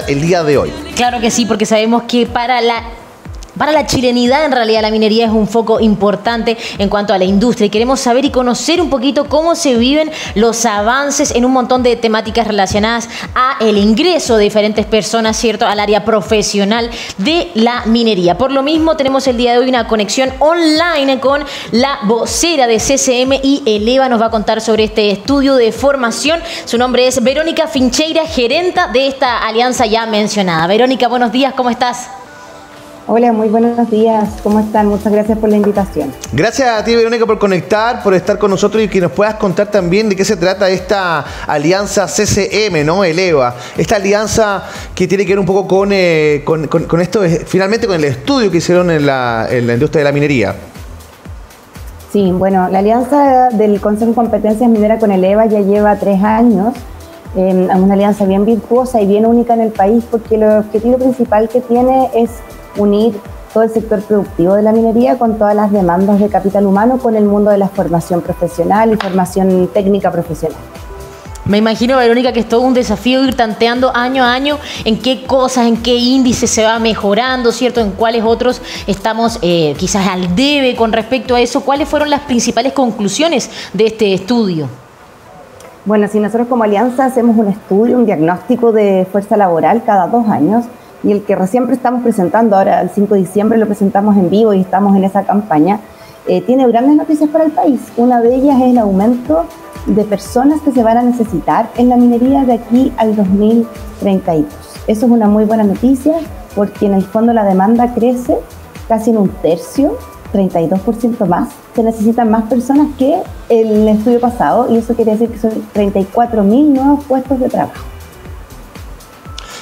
el día de hoy. Claro que sí, porque sabemos que para la chilenidad, en realidad, la minería es un foco importante en cuanto a la industria. Y queremos saber y conocer un poquito cómo se viven los avances en un montón de temáticas relacionadas a el ingreso de diferentes personas, ¿cierto?, al área profesional de la minería. Por lo mismo, tenemos el día de hoy una conexión online con la vocera de CCM y Eleva. Nos va a contar sobre este estudio de formación. Su nombre es Verónica Fincheira, gerenta de esta alianza ya mencionada. Verónica, buenos días, ¿cómo estás? Hola, muy buenos días. ¿Cómo están? Muchas gracias por la invitación. Gracias a ti, Verónica, por conectar, por estar con nosotros y que nos puedas contar también de qué se trata esta alianza CCM, ¿no? Eleva. Esta alianza que tiene que ver un poco con esto, finalmente con el estudio que hicieron en la industria de la minería. Sí, bueno, la alianza del Consejo de Competencias Mineras con Eleva ya lleva 3 años. Es una alianza bien virtuosa y bien única en el país porque el objetivo principal que tiene es unir todo el sector productivo de la minería con todas las demandas de capital humano con el mundo de la formación profesional y formación técnica profesional. Me imagino, Verónica, que es todo un desafío ir tanteando año a año en qué cosas, en qué índices se va mejorando, ¿cierto? En cuáles otros estamos quizás al debe con respecto a eso. ¿Cuáles fueron las principales conclusiones de este estudio? Bueno, si nosotros como alianza hacemos un estudio, un diagnóstico de fuerza laboral cada 2 años, y el que recién estamos presentando, ahora el 5 de diciembre lo presentamos en vivo y estamos en esa campaña, tiene grandes noticias para el país. Una de ellas es el aumento de personas que se van a necesitar en la minería de aquí al 2032. Eso es una muy buena noticia porque en el fondo la demanda crece casi en 1/3, 32% más. Se necesitan más personas que el estudio pasado y eso quiere decir que son 34.000 nuevos puestos de trabajo.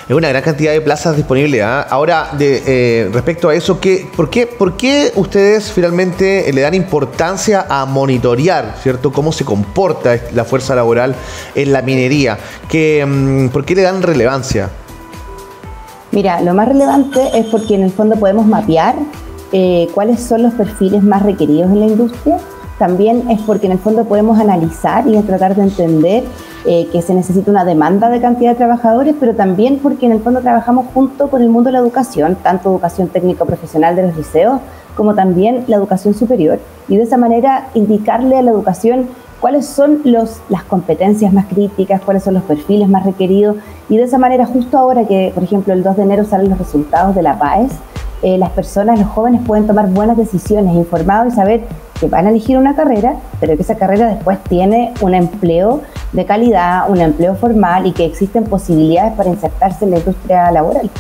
Es una gran cantidad de plazas disponibles, ¿eh? Ahora, respecto a eso, ¿por qué ustedes finalmente le dan importancia a monitorear, ¿cierto?, cómo se comporta la fuerza laboral en la minería? ¿Por qué le dan relevancia? Mira, lo más relevante es porque en el fondo podemos mapear cuáles son los perfiles más requeridos en la industria. También es porque en el fondo podemos analizar y tratar de entender que se necesita una demanda de cantidad de trabajadores, pero también porque en el fondo trabajamos junto con el mundo de la educación, tanto educación técnico profesional de los liceos como también la educación superior, y de esa manera indicarle a la educación cuáles son las competencias más críticas, cuáles son los perfiles más requeridos, y de esa manera justo ahora que, por ejemplo, el 2 de enero salen los resultados de la PAES, las personas, los jóvenes pueden tomar buenas decisiones informados y saber que van a elegir una carrera, pero que esa carrera después tiene un empleo de calidad, un empleo formal y que existen posibilidades para insertarse en la industria laboral.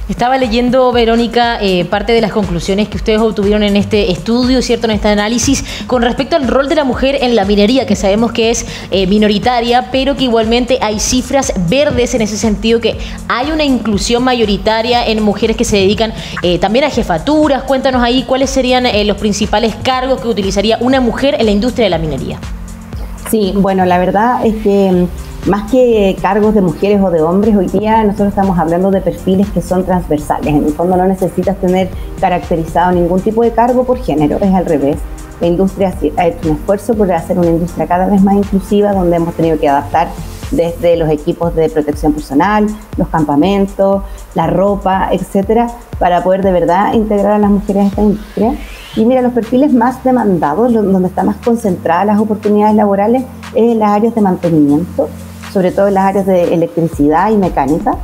Estaba leyendo, Verónica, parte de las conclusiones que ustedes obtuvieron en este estudio, ¿cierto?, en este análisis, con respecto al rol de la mujer en la minería, que sabemos que es minoritaria, pero que igualmente hay cifras verdes en ese sentido, que hay una inclusión mayoritaria en mujeres que se dedican también a jefaturas. Cuéntanos ahí cuáles serían los principales cargos que utilizaría una mujer en la industria de la minería. Sí, bueno, la verdad es que más que cargos de mujeres o de hombres, hoy día nosotros estamos hablando de perfiles que son transversales. En el fondo no necesitas tener caracterizado ningún tipo de cargo por género, es al revés. La industria ha hecho un esfuerzo por hacer una industria cada vez más inclusiva, donde hemos tenido que adaptar desde los equipos de protección personal, los campamentos, la ropa, etcétera, para poder de verdad integrar a las mujeres a esta industria. Y mira, los perfiles más demandados, donde están más concentradas las oportunidades laborales, es en las áreas de mantenimiento, sobre todo en las áreas de electricidad y mecánica,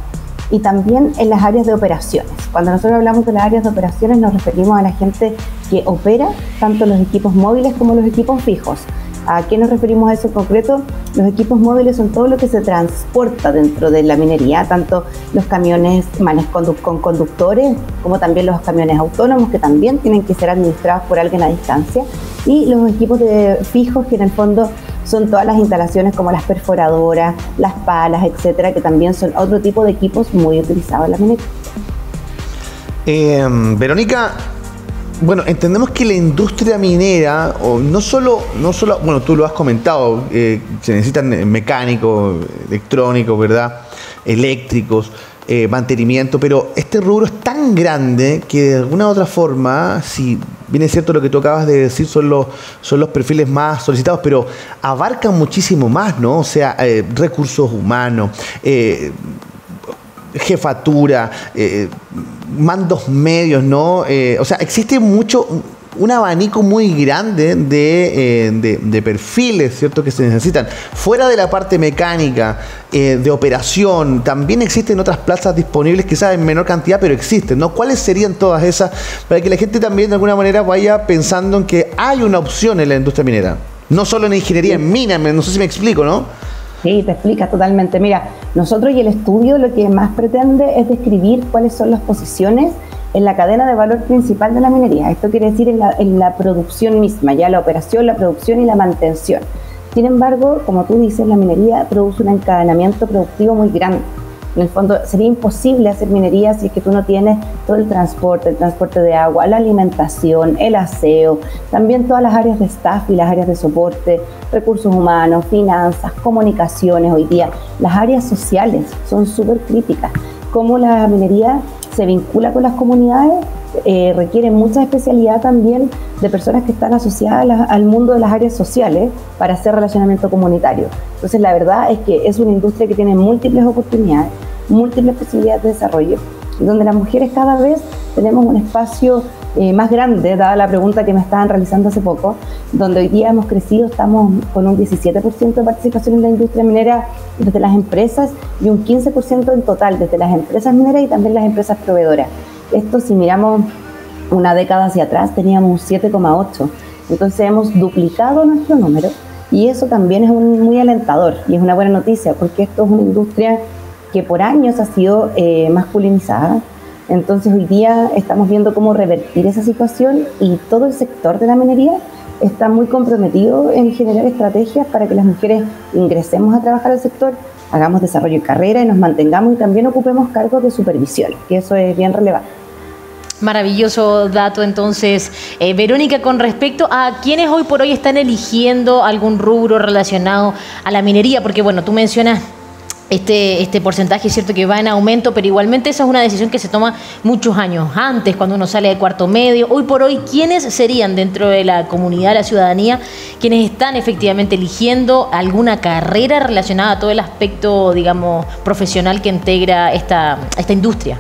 y también en las áreas de operaciones. Cuando nosotros hablamos de las áreas de operaciones nos referimos a la gente que opera tanto los equipos móviles como los equipos fijos. ¿A qué nos referimos a eso en concreto? Los equipos móviles son todo lo que se transporta dentro de la minería, tanto los camiones con conductores como también los camiones autónomos, que también tienen que ser administrados por alguien a distancia, y los equipos fijos, que en el fondo son todas las instalaciones como las perforadoras, las palas, etcétera, que también son otro tipo de equipos muy utilizados en la minería. Verónica, bueno, entendemos que la industria minera, no solo, bueno, tú lo has comentado, se necesitan mecánicos, electrónicos, ¿verdad?, eléctricos, mantenimiento, pero este rubro es tan grande que de alguna u otra forma, si bien es cierto lo que tú acabas de decir, son los perfiles más solicitados, pero abarcan muchísimo más, ¿no? O sea, recursos humanos, jefatura, mandos medios, ¿no? O sea, existe un abanico muy grande de perfiles, ¿cierto?, que se necesitan. Fuera de la parte mecánica, de operación, también existen otras plazas disponibles, quizás en menor cantidad, pero existen, ¿no? ¿Cuáles serían todas esas? Para que la gente también de alguna manera vaya pensando en que hay una opción en la industria minera. No solo en ingeniería en minas, no sé si me explico, ¿no? Sí, te explicas totalmente. Mira, nosotros y el estudio lo que más pretende es describir cuáles son las posiciones en la cadena de valor principal de la minería. Esto quiere decir en la producción misma, ya la operación, la producción y la mantención. Sin embargo, como tú dices, la minería produce un encadenamiento productivo muy grande. En el fondo, sería imposible hacer minería si es que tú no tienes todo el transporte de agua, la alimentación, el aseo, también todas las áreas de staff y las áreas de soporte, recursos humanos, finanzas, comunicaciones. Hoy día, las áreas sociales son súper críticas. Cómo la minería se vincula con las comunidades, requiere mucha especialidad también de personas que están asociadas al mundo de las áreas sociales para hacer relacionamiento comunitario. Entonces, la verdad es que es una industria que tiene múltiples oportunidades, múltiples posibilidades de desarrollo, donde las mujeres cada vez tenemos un espacio más grande, dada la pregunta que me estaban realizando hace poco, donde hoy día hemos crecido, estamos con un 17% de participación en la industria minera desde las empresas y un 15% en total desde las empresas mineras y también las empresas proveedoras. Esto, si miramos una década hacia atrás, teníamos un 7,8%. Entonces hemos duplicado nuestro número y eso también es muy alentador y es una buena noticia porque esto es una industria que por años ha sido masculinizada. Entonces hoy día estamos viendo cómo revertir esa situación y todo el sector de la minería está muy comprometido en generar estrategias para que las mujeres ingresemos a trabajar al sector, hagamos desarrollo de carrera y nos mantengamos y también ocupemos cargos de supervisión, que eso es bien relevante. Maravilloso dato entonces, Verónica, con respecto a quienes hoy por hoy están eligiendo algún rubro relacionado a la minería, porque bueno, tú mencionas este porcentaje, es cierto que va en aumento, pero igualmente esa es una decisión que se toma muchos años antes, cuando uno sale de cuarto medio. Hoy por hoy, ¿quiénes serían dentro de la comunidad, la ciudadanía, quienes están efectivamente eligiendo alguna carrera relacionada a todo el aspecto, digamos, profesional que integra esta industria?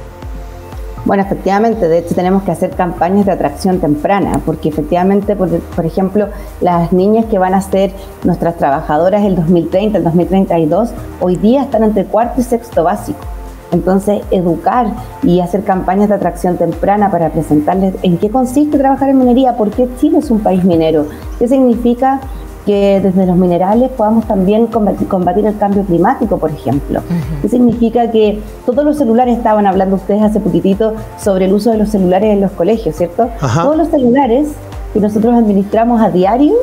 Bueno, efectivamente, de hecho tenemos que hacer campañas de atracción temprana, porque efectivamente, por ejemplo, las niñas que van a ser nuestras trabajadoras el 2030, el 2032, hoy día están entre cuarto y sexto básico. Entonces, educar y hacer campañas de atracción temprana para presentarles en qué consiste trabajar en minería, por qué Chile es un país minero, qué significa que desde los minerales podamos también combatir el cambio climático, por ejemplo. ¿Qué significa que todos los celulares, estaban hablando ustedes hace poquitito sobre el uso de los celulares en los colegios, ¿cierto? Ajá. Todos los celulares que nosotros administramos a diario,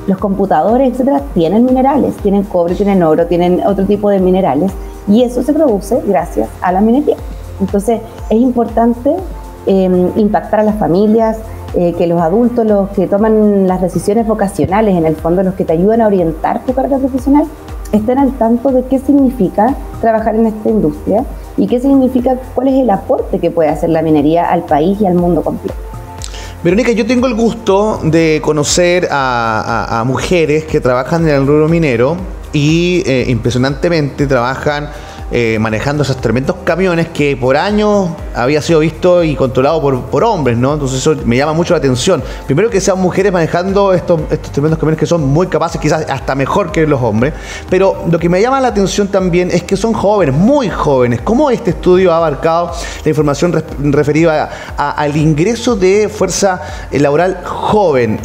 los computadores, etcétera, tienen minerales, tienen cobre, tienen oro, tienen otro tipo de minerales, y eso se produce gracias a la minería. Entonces, es importante impactar a las familias, que los adultos, los que toman las decisiones vocacionales, en el fondo los que te ayudan a orientar tu carrera profesional, estén al tanto de qué significa trabajar en esta industria y qué significa, cuál es el aporte que puede hacer la minería al país y al mundo completo. Verónica, yo tengo el gusto de conocer a mujeres que trabajan en el rubro minero y impresionantemente trabajan manejando esos tremendos camiones que por años había sido visto y controlado por hombres, ¿no? Entonces eso me llama mucho la atención. Primero, que sean mujeres manejando estos tremendos camiones que son muy capaces, quizás hasta mejor que los hombres, pero lo que me llama la atención también es que son jóvenes, muy jóvenes. ¿Cómo este estudio ha abarcado la información referida al ingreso de fuerza laboral joven?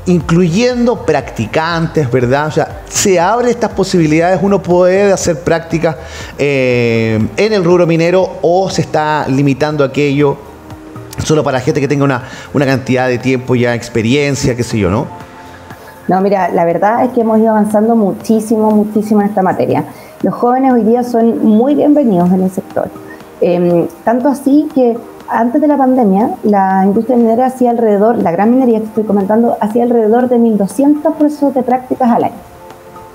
Incluyendo practicantes, ¿verdad? O sea, se abren estas posibilidades, uno puede hacer prácticas en el rubro minero, o se está limitando aquello solo para gente que tenga una cantidad de tiempo, ya experiencia, qué sé yo, ¿no? No, mira, la verdad es que hemos ido avanzando muchísimo en esta materia. Los jóvenes hoy día son muy bienvenidos en el sector. Tanto así que antes de la pandemia, la industria minera hacía alrededor, la gran minería que estoy comentando, hacía alrededor de 1.200 procesos de prácticas al año.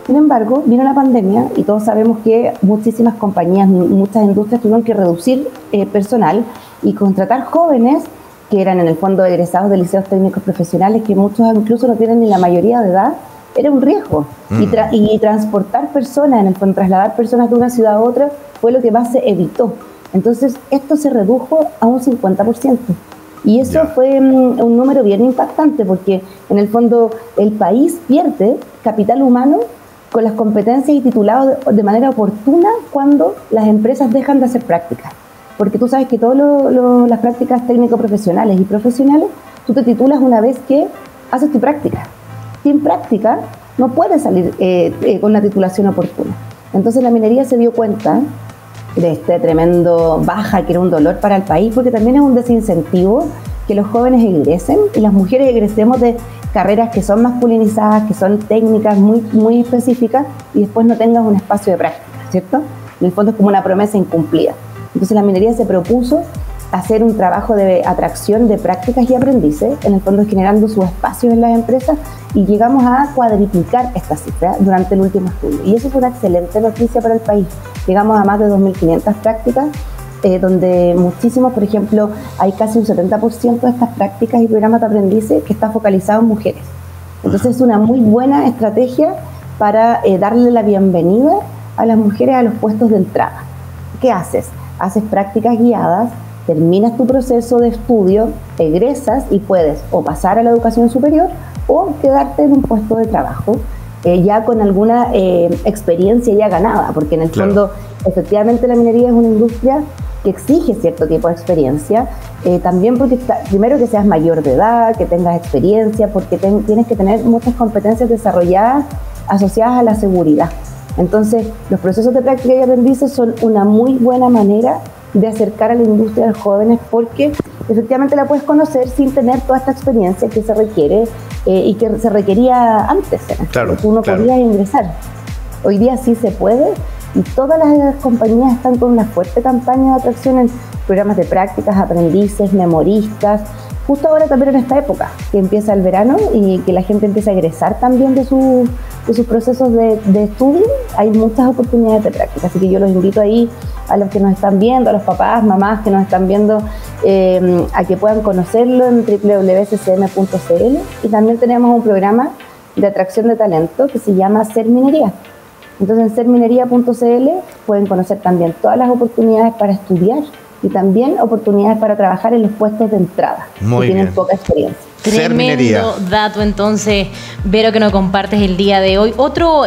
Sin embargo, vino la pandemia y todos sabemos que muchísimas compañías, muchas industrias tuvieron que reducir personal y contratar jóvenes que eran en el fondo egresados de liceos técnicos profesionales, que muchos incluso no tienen ni la mayoría de edad era un riesgo. Y transportar personas, en el fondo, trasladar personas de una ciudad a otra, fue lo que más se evitó. Entonces, esto se redujo a un 50%. Y eso fue un número bien impactante, porque en el fondo el país pierde capital humano con las competencias y titulados de manera oportuna cuando las empresas dejan de hacer prácticas. Porque tú sabes que todas las prácticas técnico-profesionales y profesionales, tú te titulas una vez que haces tu práctica. Sin práctica no puedes salir con una titulación oportuna. Entonces la minería se dio cuenta de este tremendo baja que era un dolor para el país, porque también es un desincentivo que los jóvenes egresen y las mujeres egresemos de carreras que son masculinizadas, que son técnicas muy, muy específicas, y después no tengas un espacio de práctica, ¿cierto? En el fondo es como una promesa incumplida. Entonces la minería se propuso hacer un trabajo de atracción de prácticas y aprendices, en el fondo generando sus espacios en las empresas, y llegamos a cuadriplicar esta cifra durante el último estudio. Y eso es una excelente noticia para el país. Llegamos a más de 2.500 prácticas, donde muchísimos, por ejemplo, hay casi un 70% de estas prácticas y programas de aprendices que está focalizado en mujeres. Entonces es una muy buena estrategia para darle la bienvenida a las mujeres a los puestos de entrada. ¿Qué haces? Haces prácticas guiadas, terminas tu proceso de estudio, egresas y puedes o pasar a la educación superior o quedarte en un puesto de trabajo ya con alguna experiencia ya ganada, porque en el fondo efectivamente la minería es una industria que exige cierto tipo de experiencia, también porque primero que seas mayor de edad, que tengas experiencia, porque tienes que tener muchas competencias desarrolladas asociadas a la seguridad. Entonces, los procesos de práctica y aprendizaje son una muy buena manera de acercar a la industria a los jóvenes, porque efectivamente la puedes conocer sin tener toda esta experiencia que se requiere y que se requería antes. Uno podía ingresar. Hoy día sí se puede, y todas las compañías están con una fuerte campaña de atracción en programas de prácticas, aprendices, memoristas. Justo ahora también en esta época, que empieza el verano y que la gente empieza a egresar también de sus procesos de estudio, hay muchas oportunidades de práctica. Así que yo los invito ahí a los que nos están viendo, a los papás, mamás que nos están viendo, a que puedan conocerlo en www.ccm.cl. Y también tenemos un programa de atracción de talento que se llama Ser Minería. Entonces en serminería.cl pueden conocer también todas las oportunidades para estudiar y también oportunidades para trabajar en los puestos de entrada, que tienen poca experiencia. Tremendo dato, entonces, Vero, que nos compartes el día de hoy. Otro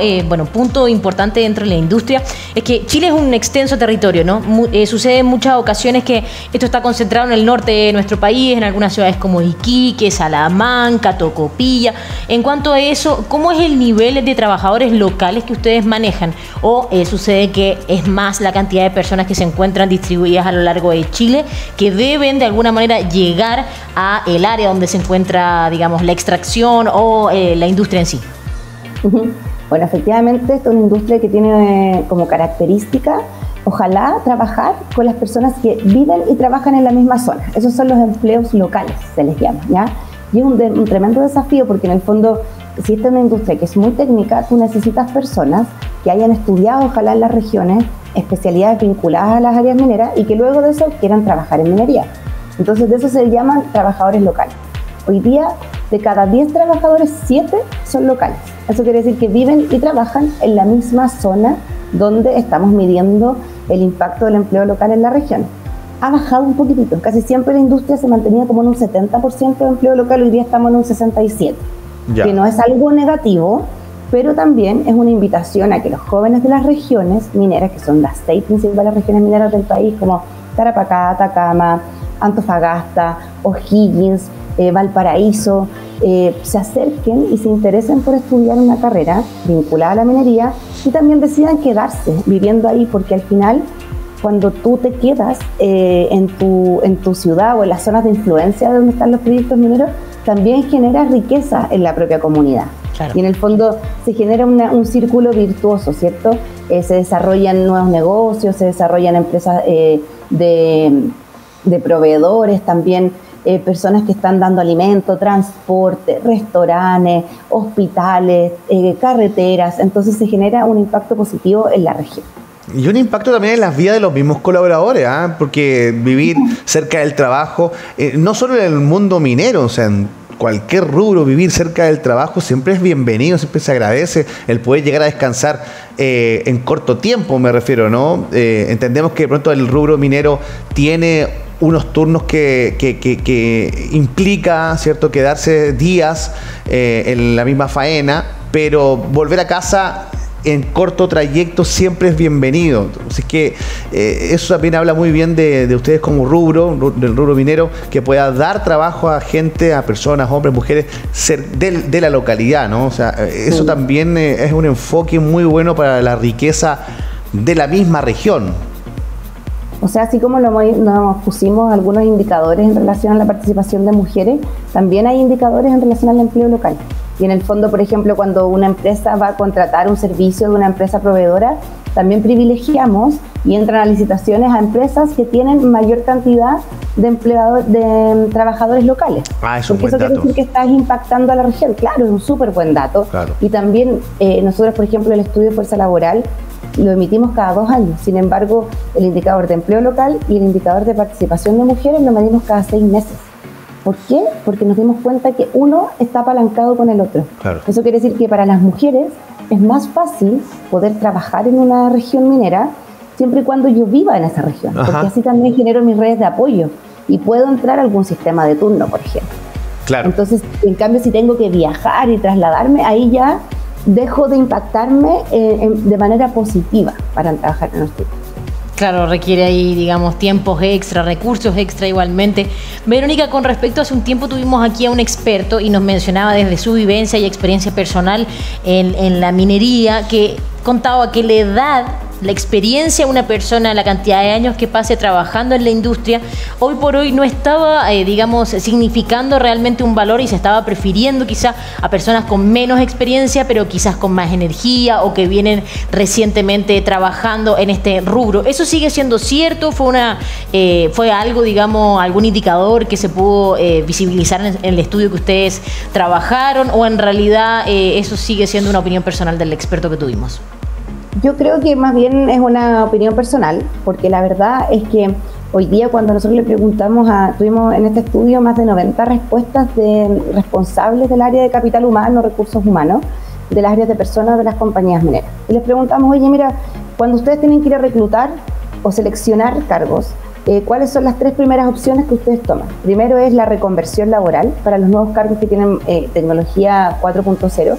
punto importante dentro de la industria es que Chile es un extenso territorio, ¿no? Sucede en muchas ocasiones que esto está concentrado en el norte de nuestro país, en algunas ciudades como Iquique, Salamanca, Tocopilla. En cuanto a eso, ¿cómo es el nivel de trabajadores locales que ustedes manejan? ¿O sucede que es más la cantidad de personas que se encuentran distribuidas a lo largo de Chile que deben de alguna manera llegar a el área donde se encuentra, digamos, la extracción o la industria en sí? Bueno, efectivamente, esta es una industria que tiene como característica, ojalá, trabajar con las personas que viven y trabajan en la misma zona. Esos son los empleos locales, se les llama, ¿ya? Y es un tremendo desafío, porque en el fondo, si esta es una industria que es muy técnica, tú necesitas personas que hayan estudiado, ojalá, en las regiones, especialidades vinculadas a las áreas mineras y que luego de eso quieran trabajar en minería. Entonces, de eso se llaman trabajadores locales. Hoy día, de cada 10 trabajadores, 7 son locales. Eso quiere decir que viven y trabajan en la misma zona donde estamos midiendo el impacto del empleo local en la región. Ha bajado un poquitito. Casi siempre la industria se mantenía como en un 70% de empleo local, hoy día estamos en un 67%. Que no es algo negativo, pero también es una invitación a que los jóvenes de las regiones mineras, que son las 6 principales regiones mineras del país, como Tarapacá, Atacama, Antofagasta, O'Higgins, Valparaíso, se acerquen y se interesen por estudiar una carrera vinculada a la minería y también decidan quedarse viviendo ahí, porque al final, cuando tú te quedas en tu ciudad o en las zonas de influencia de donde están los proyectos mineros, también genera riqueza en la propia comunidad. Claro. Y en el fondo se genera un círculo virtuoso, ¿cierto? Se desarrollan nuevos negocios, se desarrollan empresas de proveedores, también personas que están dando alimento, transporte, restaurantes, hospitales, carreteras. Entonces se genera un impacto positivo en la región. Y un impacto también en las vidas de los mismos colaboradores, porque vivir cerca del trabajo, no solo en el mundo minero, o sea, en cualquier rubro, vivir cerca del trabajo siempre es bienvenido, siempre se agradece el poder llegar a descansar en corto tiempo, me refiero, ¿no? Entendemos que de pronto el rubro minero tiene unos turnos que implica, ¿cierto?, quedarse días en la misma faena, pero volver a casa en corto trayecto siempre es bienvenido. Así que eso también habla muy bien de ustedes como rubro, del rubro minero, que pueda dar trabajo a gente, a personas, hombres, mujeres, de la localidad, ¿no? O sea, eso también es un enfoque muy bueno para la riqueza de la misma región. O sea, así como nos pusimos algunos indicadores en relación a la participación de mujeres, también hay indicadores en relación al empleo local. Y en el fondo, por ejemplo, cuando una empresa va a contratar un servicio de una empresa proveedora, también privilegiamos y entran a licitaciones a empresas que tienen mayor cantidad de trabajadores locales. Porque eso quiere decir que estás impactando a la región. Claro, es un súper buen dato. Claro. Y también nosotros, por ejemplo, el estudio de fuerza laboral lo emitimos cada 2 años. Sin embargo, el indicador de empleo local y el indicador de participación de mujeres lo medimos cada 6 meses. ¿Por qué? Porque nos dimos cuenta que uno está apalancado con el otro. Claro. Eso quiere decir que para las mujeres es más fácil poder trabajar en una región minera siempre y cuando yo viva en esa región. Ajá. Porque así también genero mis redes de apoyo y puedo entrar a algún sistema de turno, por ejemplo. Claro. Entonces, en cambio, si tengo que viajar y trasladarme, ahí ya dejo de impactarme de manera positiva para trabajar en los turnos. Claro, requiere ahí, digamos, tiempos extra, recursos extra igualmente. Verónica, con respecto a hace un tiempo tuvimos aquí a un experto y nos mencionaba desde su vivencia y experiencia personal en la minería, que contaba que la edad, la experiencia de una persona, la cantidad de años que pase trabajando en la industria, hoy por hoy no estaba, digamos, significando realmente un valor y se estaba prefiriendo quizás a personas con menos experiencia, pero quizás con más energía o que vienen recientemente trabajando en este rubro. ¿Eso sigue siendo cierto? ¿Fue algo, digamos, algún indicador que se pudo visibilizar en el estudio que ustedes trabajaron o en realidad eso sigue siendo una opinión personal del experto que tuvimos? Yo creo que más bien es una opinión personal, porque la verdad es que hoy día cuando nosotros le preguntamos tuvimos en este estudio más de 90 respuestas de responsables del área de capital humano, recursos humanos, de las áreas de personas de las compañías mineras. Y les preguntamos, oye, mira, cuando ustedes tienen que ir a reclutar o seleccionar cargos, ¿cuáles son las 3 primeras opciones que ustedes toman? Primero es la reconversión laboral para los nuevos cargos que tienen tecnología 4.0,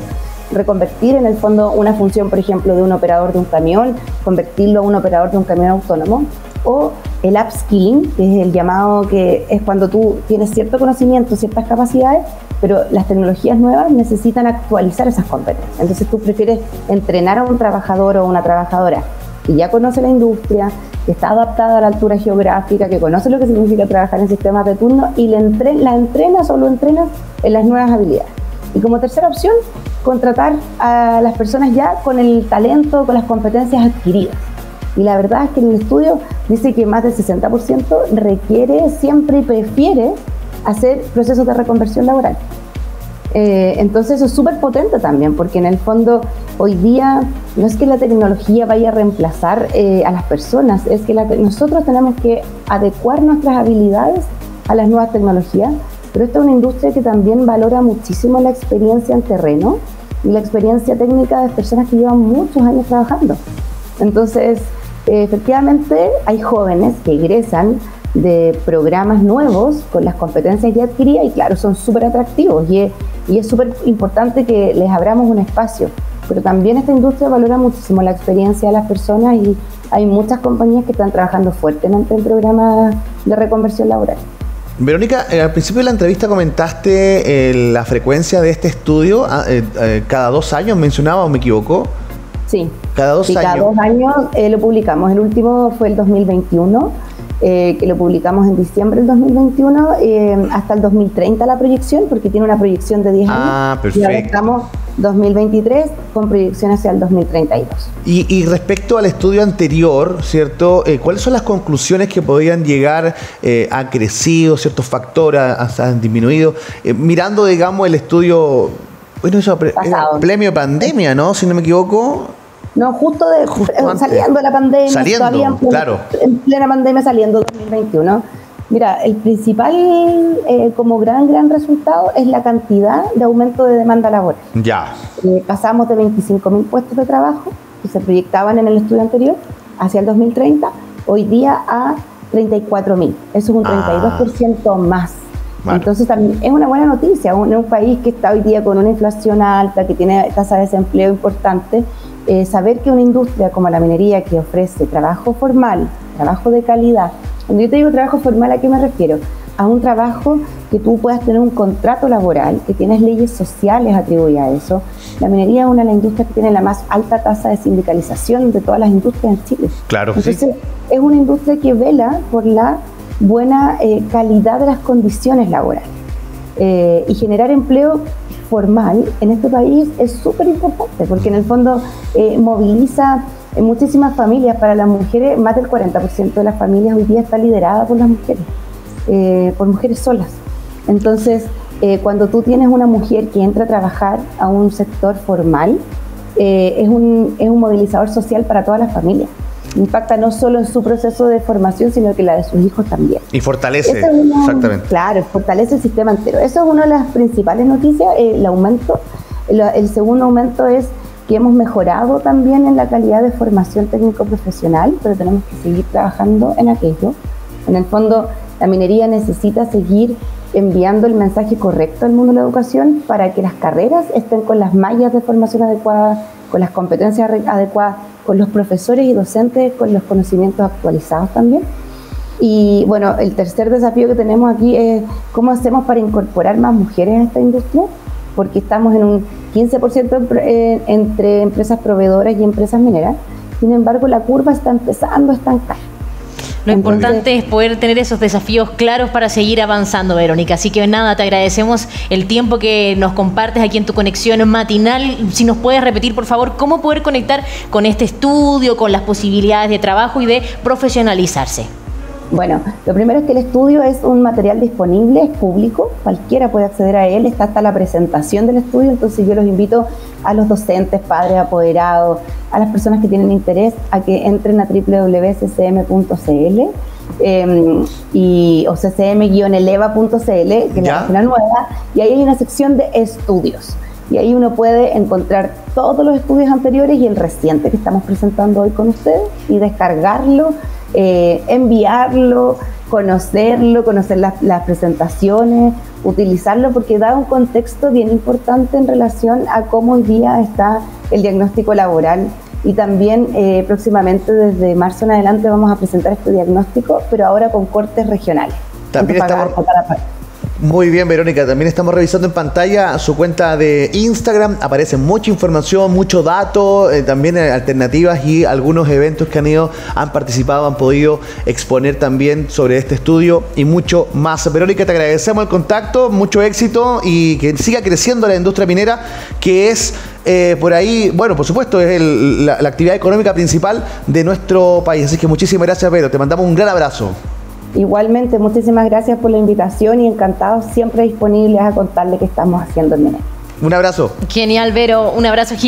reconvertir en el fondo una función, por ejemplo, de un operador de un camión, convertirlo a un operador de un camión autónomo, o el upskilling, que es el llamado que es cuando tú tienes cierto conocimiento, ciertas capacidades, pero las tecnologías nuevas necesitan actualizar esas competencias. Entonces tú prefieres entrenar a un trabajador o una trabajadora que ya conoce la industria, que está adaptada a la altura geográfica, que conoce lo que significa trabajar en sistemas de turno y la entrenas o lo entrenas en las nuevas habilidades. Y como tercera opción, contratar a las personas ya con el talento, con las competencias adquiridas. Y la verdad es que en el estudio dice que más del 60% requiere siempre y prefiere hacer procesos de reconversión laboral. Entonces eso es súper potente también, porque en el fondo hoy día no es que la tecnología vaya a reemplazar a las personas, es que nosotros tenemos que adecuar nuestras habilidades a las nuevas tecnologías. Pero esta es una industria que también valora muchísimo la experiencia en terreno y la experiencia técnica de personas que llevan muchos años trabajando. Entonces, efectivamente, hay jóvenes que egresan de programas nuevos con las competencias ya adquiridas y claro, son súper atractivos y es súper importante que les abramos un espacio. Pero también esta industria valora muchísimo la experiencia de las personas y hay muchas compañías que están trabajando fuertemente en programas de reconversión laboral. Verónica, al principio de la entrevista comentaste la frecuencia de este estudio, cada 2 años mencionaba, ¿o me equivoco? Sí, cada 2 años. Cada 2 años lo publicamos. El último fue el 2021, que lo publicamos en diciembre del 2021, hasta el 2030 la proyección, porque tiene una proyección de 10 años. Ah, perfecto. Y ahora estamos 2023 con proyección hacia el 2032. Y respecto al estudio anterior, ¿cierto? ¿Cuáles son las conclusiones que podrían llegar? ¿Han crecido ciertos factores? ¿Han disminuido? Mirando, digamos, el estudio, bueno, eso era premio pandemia, ¿no? Si no me equivoco. No, justo saliendo de la pandemia. Saliendo, todavía claro. En plena pandemia, saliendo 2021. Mira, el principal como gran resultado es la cantidad de aumento de demanda laboral. Ya. Pasamos de 25.000 puestos de trabajo que se proyectaban en el estudio anterior hacia el 2030, hoy día a 34.000. Eso es un 32% más. Vale. Entonces también es una buena noticia en un país que está hoy día con una inflación alta, que tiene tasa de desempleo importante. Saber que una industria como la minería, que ofrece trabajo formal, trabajo de calidad. Cuando yo te digo trabajo formal, ¿a qué me refiero? A un trabajo que tú puedas tener un contrato laboral, que tienes leyes sociales atribuidas a eso. La minería es una de las industrias que tiene la más alta tasa de sindicalización de todas las industrias en Chile. Claro, entonces, sí. Es una industria que vela por la buena calidad de las condiciones laborales. Y generar empleo formal en este país es súper importante, porque en el fondo moviliza muchísimas familias. Para las mujeres, más del 40% de las familias hoy día está liderada por las mujeres, por mujeres solas. Entonces, cuando tú tienes una mujer que entra a trabajar a un sector formal, es un movilizador social para todas las familias. Impacta no solo en su proceso de formación, sino que la de sus hijos también. Y fortalece, exactamente. Claro, fortalece el sistema entero. Eso es una de las principales noticias, el aumento. El segundo aumento es que hemos mejorado también en la calidad de formación técnico-profesional, pero tenemos que seguir trabajando en aquello. En el fondo, la minería necesita seguir enviando el mensaje correcto al mundo de la educación para que las carreras estén con las mallas de formación adecuadas, con las competencias adecuadas, con los profesores y docentes, con los conocimientos actualizados también. Y bueno, el tercer desafío que tenemos aquí es cómo hacemos para incorporar más mujeres a esta industria, porque estamos en un 15% entre empresas proveedoras y empresas mineras. Sin embargo, la curva está empezando a estancar. Lo importante es poder tener esos desafíos claros para seguir avanzando, Verónica. Así que nada, te agradecemos el tiempo que nos compartes aquí en tu conexión matinal. Si nos puedes repetir, por favor, cómo poder conectar con este estudio, con las posibilidades de trabajo y de profesionalizarse. Bueno, lo primero es que el estudio es un material disponible, es público, cualquiera puede acceder a él, está hasta la presentación del estudio, entonces yo los invito a los docentes, padres, apoderados, a las personas que tienen interés a que entren a www.ccm.cl o ccm-eleva.cl, que es la página nueva, y ahí hay una sección de estudios. Y ahí uno puede encontrar todos los estudios anteriores y el reciente que estamos presentando hoy con ustedes y descargarlo, enviarlo, conocerlo, conocer las presentaciones, utilizarlo, porque da un contexto bien importante en relación a cómo hoy día está el diagnóstico laboral. Y también próximamente, desde marzo en adelante, vamos a presentar este diagnóstico, pero ahora con cortes regionales. También estamos... Muy bien, Verónica, también estamos revisando en pantalla su cuenta de Instagram, aparece mucha información, mucho dato, también alternativas y algunos eventos que han participado, han podido exponer también sobre este estudio y mucho más. Verónica, te agradecemos el contacto, mucho éxito y que siga creciendo la industria minera, que es por ahí, bueno, por supuesto, es la actividad económica principal de nuestro país. Así que muchísimas gracias, Vero, te mandamos un gran abrazo. Igualmente, muchísimas gracias por la invitación y encantados, siempre disponibles a contarle qué estamos haciendo en Minera. Un abrazo. Genial, Vero, un abrazo gigante.